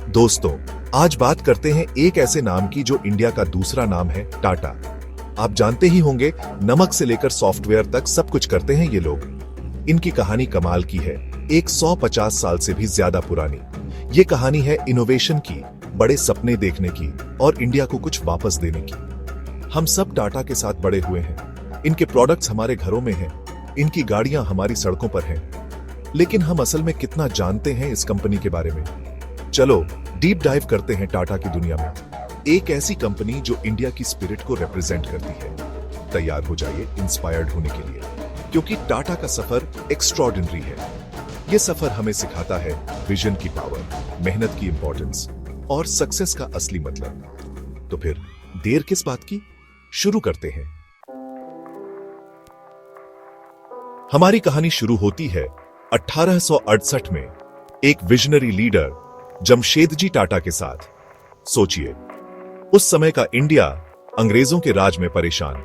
दोस्तों, आज बात करते हैं एक ऐसे नाम की जो इंडिया का दूसरा नाम है, टाटा। आप जानते ही होंगे, नमक से लेकर सॉफ्टवेयर तक सब कुछ करते हैं ये लोग। इनकी कहानी कमाल की है, 150 साल से भी ज्यादा पुरानी। ये कहानी है इनोवेशन की, बड़े सपने देखने की और इंडिया को कुछ वापस देने की। हम सब टाटा के साथ बड़े हुए हैं। इनके प्रोडक्ट्स हमारे घरों में हैं, इनकी गाड़ियां हमारी सड़कों पर हैं। लेकिन हम असल में कितना जानते हैं इस कंपनी के बारे में? चलो डीप डाइव करते हैं टाटा की दुनिया में। एक ऐसी कंपनी जो इंडिया की स्पिरिट को रिप्रेजेंट करती है। तैयार हो जाइए इंस्पायर्ड होने के लिए, क्योंकि टाटा का सफर एक्स्ट्रॉर्डिनरी है। यह सफर हमें सिखाता है विजन की पावर, मेहनत की इंपॉर्टेंस और सक्सेस का असली मतलब। तो फिर देर किस बात की, शुरू करते हैं। हमारी कहानी शुरू होती है 1868 में एक विजनरी लीडर जमशेदजी टाटा के साथ। सोचिए, उस समय का इंडिया अंग्रेजों के राज में परेशान।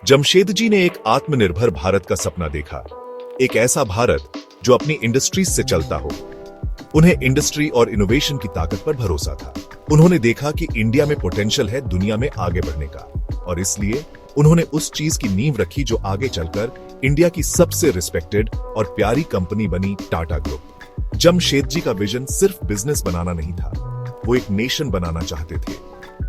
जमशेदजी ने एक आत्मनिर्भर भारत का सपना देखा, एक ऐसा भारत जो अपनी इंडस्ट्रीज से चलता हो। उन्हें इंडस्ट्री और इनोवेशन की ताकत पर भरोसा था। उन्होंने देखा कि इंडिया में पोटेंशियल है दुनिया में आगे बढ़ने का, और इसलिए उन्होंने उस चीज की नींव रखी जो आगे चलकर इंडिया की सबसे रिस्पेक्टेड और प्यारी कंपनी बनी, टाटा ग्रुप। जमशेदजी का विजन सिर्फ बिजनेस बनाना नहीं था, वो एक नेशन बनाना चाहते थे।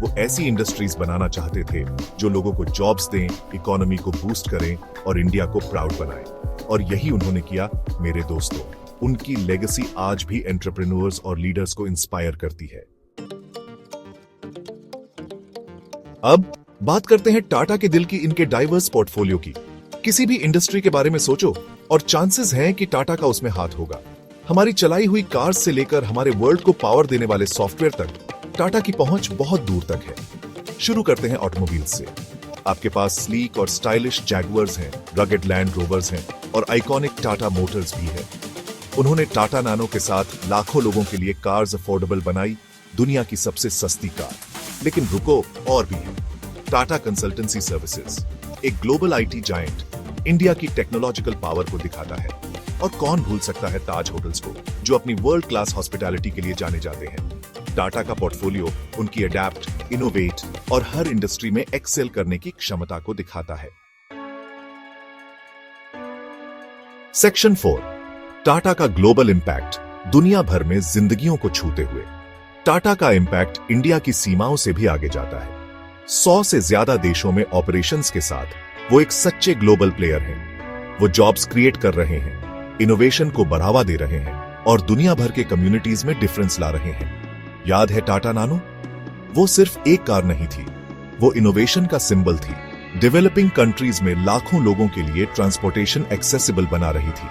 वो ऐसी इंडस्ट्रीज बनाना चाहते थे जो लोगों को जॉब्स दें, इकोनॉमी को बूस्ट करें और इंडिया को प्राउड बनाएं। और यही उन्होंने किया मेरे दोस्तों। उनकी लेगेसी आज भी एंटरप्रेन्योर्स और लीडर्स को इंस्पायर करती है। अब बात करते हैं टाटा के दिल की, इनके डाइवर्स पोर्टफोलियो की। किसी भी इंडस्ट्री के बारे में सोचो और चांसेस हैं कि टाटा का उसमें हाथ होगा। हमारी चलाई हुई कार्स से लेकर हमारे वर्ल्ड को पावर देने वाले सॉफ्टवेयर तक टाटा की पहुंच बहुत दूर तक है। शुरू करते हैं ऑटोमोबाइल्स से। आपके पास स्लीक और स्टाइलिश जैगुआर्स हैं, रगेड लैंड रोवर्स हैं और आइकॉनिक टाटा मोटर्स भी है। उन्होंने टाटा नैनो के साथ लाखों लोगों के लिए कार्स अफोर्डेबल बनाई, दुनिया की सबसे सस्ती कार। लेकिन रुको, और भी है। टाटा कंसल्टेंसी सर्विसेज, एक ग्लोबल आईटी जायंट, इंडिया की टेक्नोलॉजिकल पावर को दिखाता है। और कौन भूल सकता है ताज होटल्स को, जो अपनी वर्ल्ड क्लास हॉस्पिटैलिटी के लिए जाने जाते हैं। टाटा का पोर्टफोलियो उनकी अडैप्ट, इनोवेट और हर इंडस्ट्री में एक्सेल करने की क्षमता को दिखाता है। सेक्शन 4, टाटा का ग्लोबल इंपैक्ट, दुनिया भर में जिंदगियों को छूते हुए। टाटा का इंपैक्ट इंडिया की सीमाओं से भी आगे जाता है। 100 से ज्यादा देशों में ऑपरेशंस के साथ वो एक सच्चे ग्लोबल प्लेयर हैं। वो जॉब्स क्रिएट कर रहे हैं, इनोवेशन को बढ़ावा दे रहे हैं और दुनिया भर के कम्युनिटीज में डिफरेंस ला रहे हैं। याद है टाटा नानो? वो सिर्फ एक कार नहीं थी, वो इनोवेशन का सिंबल थी। डेवलपिंग कंट्रीज में लाखों लोगों के लिए ट्रांसपोर्टेशन एक्सेसिबल बना रही थी।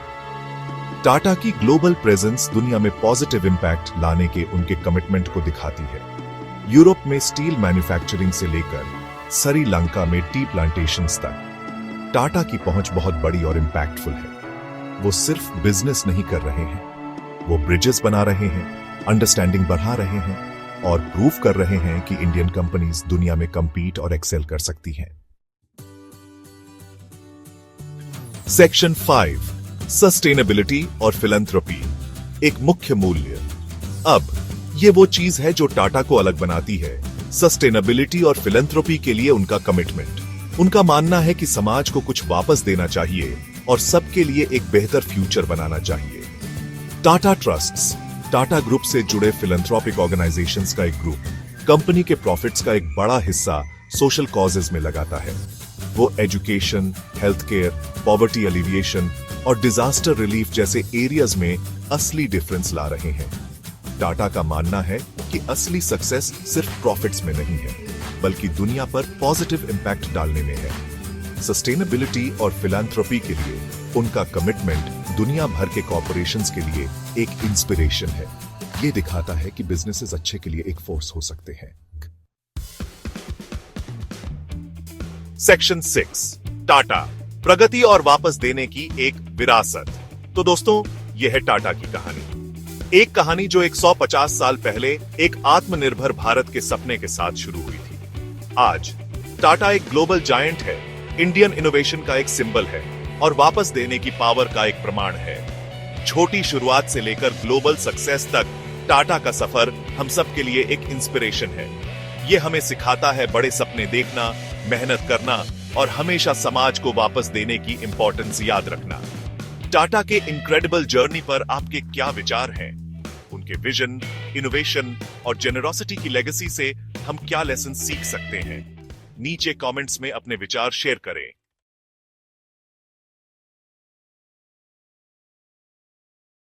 टाटा की ग्लोबल प्रेजेंस दुनिया में पॉजिटिव इंपैक्ट लाने के उनके कमिटमेंट को दिखाती है। यूरोप में स्टील मैन्युफैक्चरिंग से लेकर श्रीलंका में टी प्लांटेशंस तक टाटा की पहुंच बहुत बड़ी और इंपैक्टफुल है। वो सिर्फ बिजनेस नहीं कर रहे हैं, वो ब्रिजेस बना रहे हैं, अंडरस्टैंडिंग बढ़ा रहे हैं और प्रूव कर रहे हैं कि इंडियन कंपनीज दुनिया में कंपीट और एक्सेल कर सकती हैं। सेक्शन 5, सस्टेनेबिलिटी और फिलैंथ्रोपी, एक मुख्य मूल्य। अब ये वो चीज है जो टाटा को अलग बनाती है, सस्टेनेबिलिटी और फिलैंथ्रोपी के लिए उनका कमिटमेंट। उनका मानना है कि समाज को कुछ वापस देना चाहिए और सबके लिए एक बेहतर फ्यूचर बनाना चाहिए। टाटा ट्रस्ट्स, टाटा ग्रुप से जुड़े फिलैंथ्रोपिक ऑर्गेनाइजेशंस का एक ग्रुप, कंपनी के प्रॉफिट्स का एक बड़ा हिस्सा सोशल कॉजेज में लगाता है। वो education, health care, poverty alleviation और डिजास्टर रिलीफ जैसे एरियाज में असली डिफरेंस ला रहे हैं। टाटा का मानना है कि असली सक्सेस सिर्फ प्रॉफिट्स में नहीं है, बल्कि दुनिया पर पॉजिटिव इंपैक्ट डालने में है। सस्टेनेबिलिटी और फिलैंथ्रोपी के लिए उनका कमिटमेंट दुनिया भर के कॉर्पोरेशंस के लिए एक इंस्पिरेशन है। ये दिखाता है कि बिजनेसेस अच्छे के लिए एक फोर्स हो सकते हैं। सेक्शन 6, टाटा, प्रगति और वापस देने की एक विरासत। तो दोस्तों, यह है टाटा की कहानी। एक कहानी जो 150 साल पहले एक आत्मनिर्भर भारत के सपने के साथ शुरू हुई थी। आज टाटा एक ग्लोबल जायंट है, इंडियन इनोवेशन का एक सिंबल है और वापस देने की पावर का एक प्रमाण है। छोटी शुरुआत से लेकर ग्लोबल सक्सेस तक टाटा का सफर हम सब के लिए एक इंस्पिरेशन है। ये हमें सिखाता है बड़े सपने देखना, मेहनत करना और हमेशा समाज को वापस देने की इंपॉर्टेंस याद रखना। टाटा के इनक्रेडिबल जर्नी पर आपके क्या विचार हैं? उनके विजन, इनोवेशन और जेनरोसिटी की लेगेसी से हम क्या लेसन सीख सकते हैं? नीचे कमेंट्स में अपने विचार शेयर करें।